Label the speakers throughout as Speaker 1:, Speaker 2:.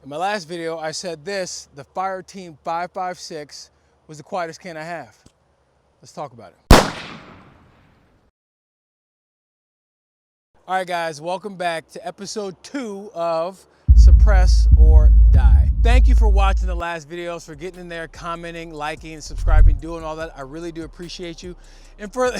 Speaker 1: In my last video, I said this, the Fire Team 556 was the quietest can I have. Let's talk about it. All right, guys, welcome back to episode 2 of Suppress or Die. Thank you for watching the last videos, for getting in there, commenting, liking, subscribing, doing all that. I really do appreciate you. And for,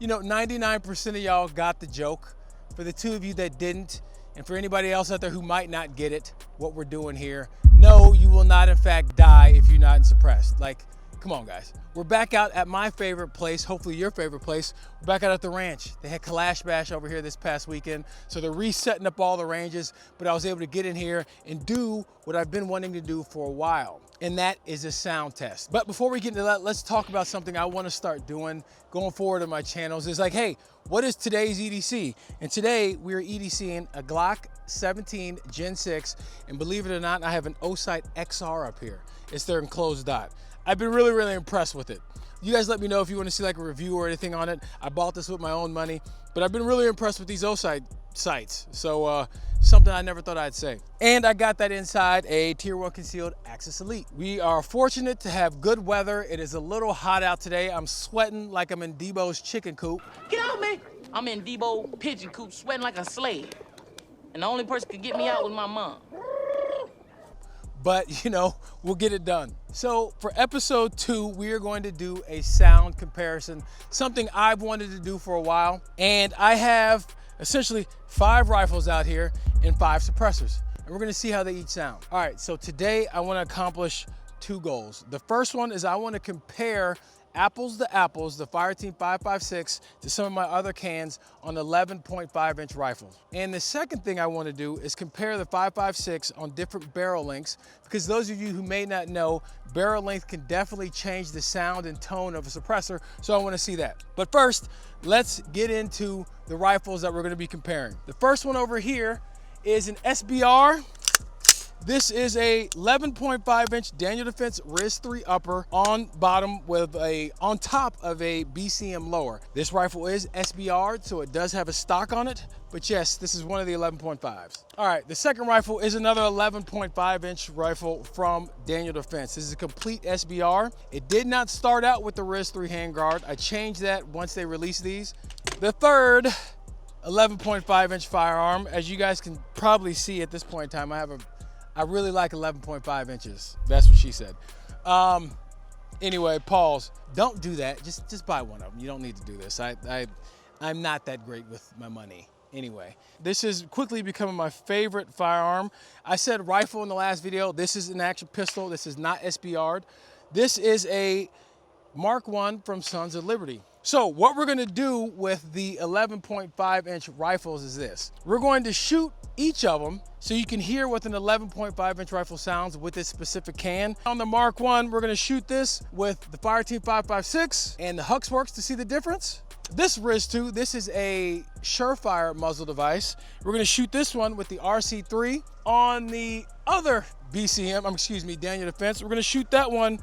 Speaker 1: 99% of y'all got the joke. For the 2 of you that didn't, and for anybody else out there who might not get it, what we're doing here, no, you will not in fact die if you're not suppressed. Like, come on, guys. We're back out at my favorite place, hopefully your favorite place. We're back out at the ranch. They had Kalash Bash over here this past weekend, so they're resetting up all the ranges, but I was able to get in here and do what I've been wanting to do for a while, and that is a sound test. But before we get into that, let's talk about something I want to start doing going forward on my channels. Is like, hey, what is today's EDC? And today we are EDCing a Glock 17 Gen 6, and believe it or not, I have an O-Sight XR up here. It's their enclosed dot. I've been really impressed with it. You guys let me know if you want to see like a review or anything on it. I bought this with my own money, but I've been really impressed with these O-Sight sights. So something I never thought I'd say. And I got that inside a Tier 1 concealed Axis Elite. We are fortunate to have good weather. It is a little hot out today. I'm sweating like I'm in Debo's chicken coop.
Speaker 2: Get out, man. I'm in Debo pigeon coop sweating like a slave. And the only person who could get me out was my mom.
Speaker 1: But we'll get it done. So for episode 2, we are going to do a sound comparison, something I've wanted to do for a while. And I have essentially 5 rifles out here and 5 suppressors. And we're gonna see how they each sound. All right, so today I wanna accomplish 2 goals. The first one is I wanna compare apples to apples, the Fire Team 556 to some of my other cans on 11.5 inch rifles. And the second thing I want to do is compare the 556 on different barrel lengths, because those of you who may not know, barrel length can definitely change the sound and tone of a suppressor, so I want to see that. But first, let's get into the rifles that we're going to be comparing. The first one over here is an SBR. This is a 11.5 inch Daniel Defense RIS III upper on bottom with on top of a BCM lower. This rifle is SBR, so it does have a stock on it, but yes, this is one of the 11.5s. All right, the second rifle is another 11.5 inch rifle from Daniel Defense. This is a complete SBR. It did not start out with the RIS III handguard. I changed that once they released these. The third 11.5 inch firearm, as you guys can probably see at this point in time, I really like 11.5 inches. That's what she said. Anyway, pause. Don't do that. Just buy one of them. You don't need to do this. I'm not that great with my money. Anyway, this is quickly becoming my favorite firearm. I said rifle in the last video. This is an actual pistol. This is not SBR'd. This is a Mark I from Sons of Liberty. So what we're gonna do with the 11.5 inch rifles is this. We're going to shoot each of them so you can hear what an 11.5 inch rifle sounds with this specific can. On the Mark I, we're gonna shoot this with the Fire Team 556 and the Huxworks to see the difference. This RIS II, this is a Surefire muzzle device. We're gonna shoot this one with the RC III. On the other Daniel Defense, we're gonna shoot that one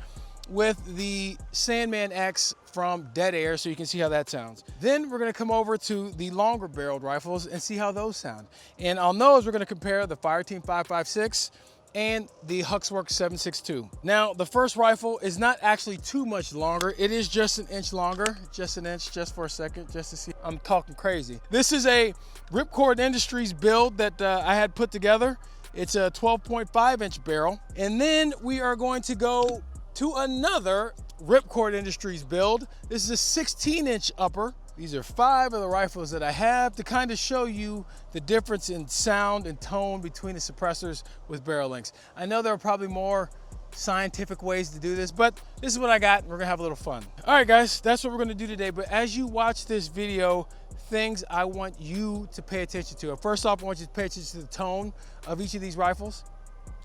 Speaker 1: with the Sandman X from Dead Air, so you can see how that sounds. Then we're gonna come over to the longer barreled rifles and see how those sound. And on those, we're gonna compare the Fire Team 556 and the Huxworks 7.62. Now, the first rifle is not actually too much longer. It is just an inch longer, just an inch, just for a second, just to see. I'm talking crazy. This is a Ripcord Industries build that I had put together. It's a 12.5 inch barrel. And then we are going to go to another Ripcord Industries build. This is a 16 inch upper. These are 5 of the rifles that I have to kind of show you the difference in sound and tone between the suppressors with barrel lengths. I know there are probably more scientific ways to do this, but this is what I got, and we're gonna have a little fun. All right, guys, that's what we're gonna do today. But as you watch this video, things I want you to pay attention to. First off, I want you to pay attention to the tone of each of these rifles.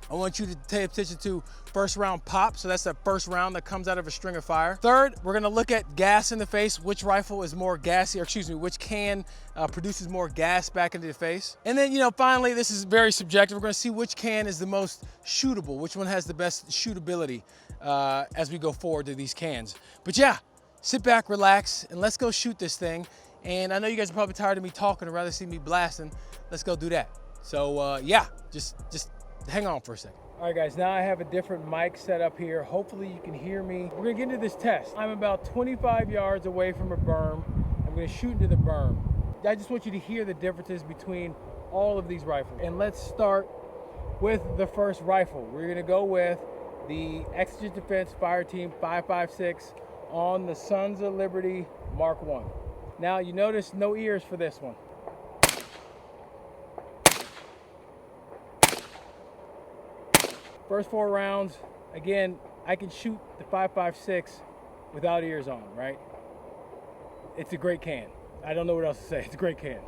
Speaker 1: I want you to pay attention to first round pop. So that's that first round that comes out of a string of fire. Third, we're gonna look at gas in the face. Which rifle is more gassy, or excuse me, which can produces more gas back into the face. And then, finally, this is very subjective. We're gonna see which can is the most shootable, which one has the best shootability as we go forward to these cans. But yeah, sit back, relax, and let's go shoot this thing. And I know you guys are probably tired of me talking and rather see me blasting. Let's go do that. So yeah, just Hang on for a second. All right, guys, now I have a different mic set up here. Hopefully you can hear me. We're gonna get into this test. I'm about 25 yards away from a berm. I'm gonna shoot into the berm. I just want you to hear the differences between all of these rifles. And let's start with the first rifle. We're gonna go with the Exigent Defense Fireteam 5.56 on the Sons of Liberty Mark I. Now you notice no ears for this one. First 4 rounds, again, I can shoot the 5.56 without ears on, right? It's a great can. I don't know what else to say, it's a great can.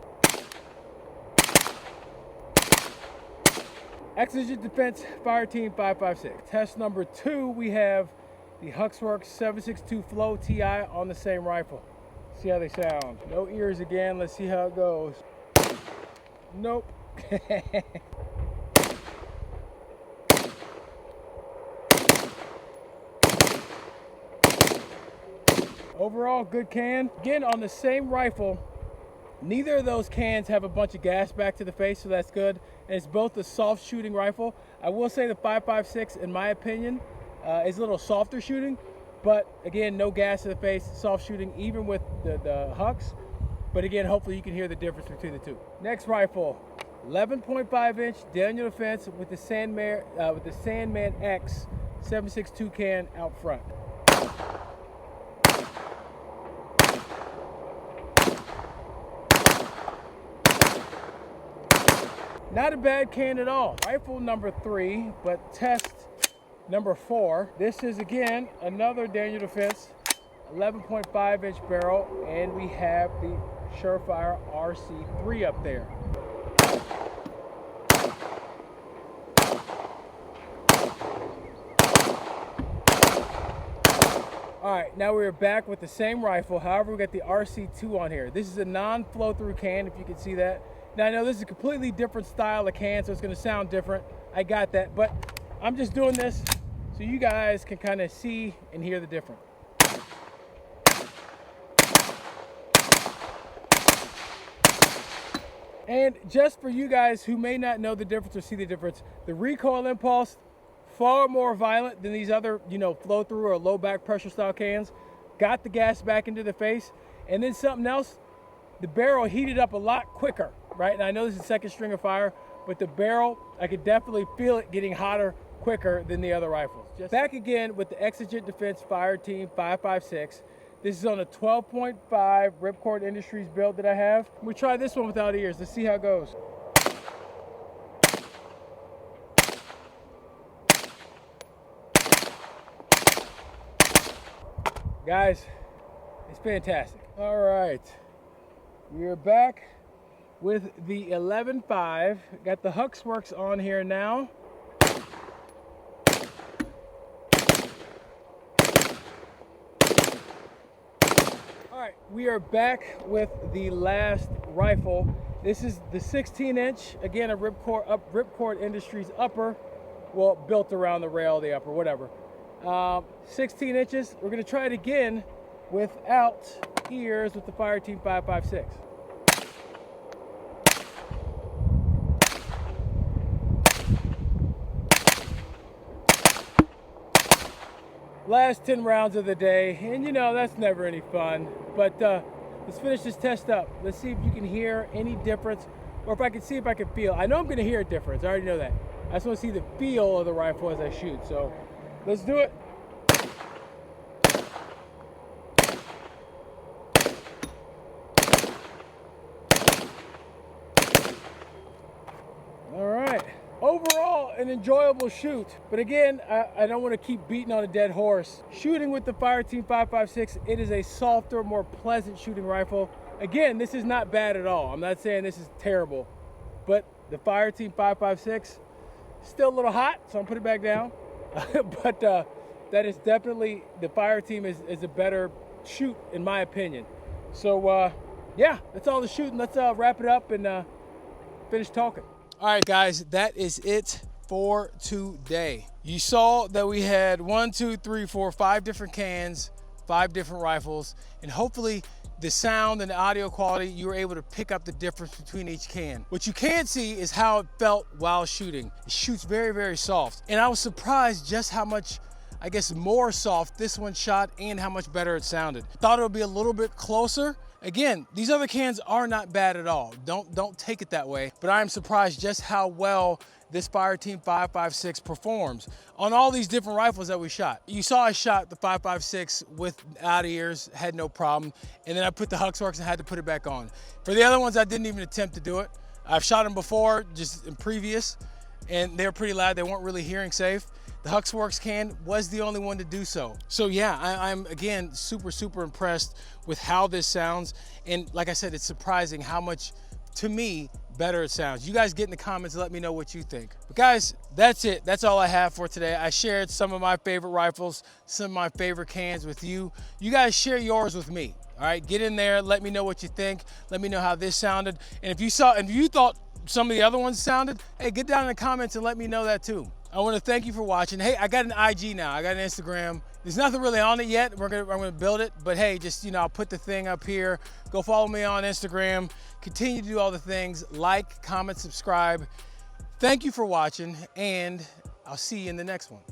Speaker 1: Exigent Defense Fireteam 5.56. Test number 2, we have the Huxworks 7.62 Flow TI on the same rifle. See how they sound. No ears again, let's see how it goes. Nope. Overall, good can. Again, on the same rifle, neither of those cans have a bunch of gas back to the face, so that's good. And it's both a soft shooting rifle. I will say the 5.56, in my opinion, is a little softer shooting, but again, no gas to the face, soft shooting, even with the Hux. But again, hopefully you can hear the difference between the two. Next rifle, 11.5 inch Daniel Defense with the Sandman X 7.62 can out front. Not a bad can at all. Rifle number 3, but test number 4. This is again another Daniel Defense 11.5 inch barrel, and we have the Surefire RC3 up there. All right, now we're back with the same rifle. However, we got the RC2 on here. This is a non-flow through can, if you can see that. Now I know this is a completely different style of can, so it's gonna sound different. I got that, but I'm just doing this so you guys can kind of see and hear the difference. And just for you guys who may not know the difference or see the difference, the recoil impulse, far more violent than these other, flow through or low back pressure style cans. Got the gas back into the face. And then something else, the barrel heated up a lot quicker, right? And I know this is second string of fire, but the barrel, I could definitely feel it getting hotter quicker than the other rifles. Back again with the Exigent Defense Fireteam 5.56. This is on a 12.5 Ripcord Industries build that I have. We try this one without ears. Let's see how it goes. Guys, it's fantastic. All right, we are back with the 11.5. Got the Huxworks on here now. All right, we are back with the last rifle. This is the 16-inch, again, a Ripcord Industries upper, well, built around the rail, the upper, whatever. 16 inches. We're going to try it again without ears with the Fireteam 5.56. Last 10 rounds of the day, and that's never any fun, but let's finish this test up. Let's see if you can hear any difference, or if I can see if I can feel. I know I'm going to hear a difference. I already know that. I just want to see the feel of the rifle as I shoot, so let's do it. All right. Overall, an enjoyable shoot. But again, I don't want to keep beating on a dead horse. Shooting with the Fireteam 5.56, it is a softer, more pleasant shooting rifle. Again, this is not bad at all. I'm not saying this is terrible. But the Fireteam 5.56, still a little hot, so I'm putting it back down. But that is definitely, the Fireteam is a better shoot in my opinion. So yeah, that's all the shooting. Let's wrap it up and finish talking. All right, guys, that is it for today. You saw that we had 1, 2, 3, 4, 5 different cans, 5 different rifles, and hopefully the sound and the audio quality, you were able to pick up the difference between each can. What you can't see is how it felt while shooting. It shoots very, very soft. And I was surprised just how much, I guess, more soft this one shot and how much better it sounded. Thought it would be a little bit closer. Again, these other cans are not bad at all. Don't take it that way, but I am surprised just how well this Fireteam 5.56 performs on all these different rifles that we shot. You saw I shot the 5.56 without ears, had no problem, and then I put the Huxworks and had to put it back on. For the other ones, I didn't even attempt to do it. I've shot them before, just in previous, and they're pretty loud. They weren't really hearing safe. The Huxworks can was the only one to do so. So yeah, I'm again super, super impressed with how this sounds. And like I said, it's surprising how much, to me, better it sounds. You guys get in the comments and let me know what you think. But guys, that's it. That's all I have for today. I shared some of my favorite rifles, some of my favorite cans with you. You guys share yours with me. All right, get in there. Let me know what you think. Let me know how this sounded. And if you thought some of the other ones sounded, hey, get down in the comments and let me know that too. I want to thank you for watching. Hey, I got an IG now. I got an Instagram. There's nothing really on it yet. I'm gonna build it, but hey, just, you know, I'll put the thing up here. Go follow me on Instagram. Continue to do all the things. Like, comment, subscribe. Thank you for watching, and I'll see you in the next one.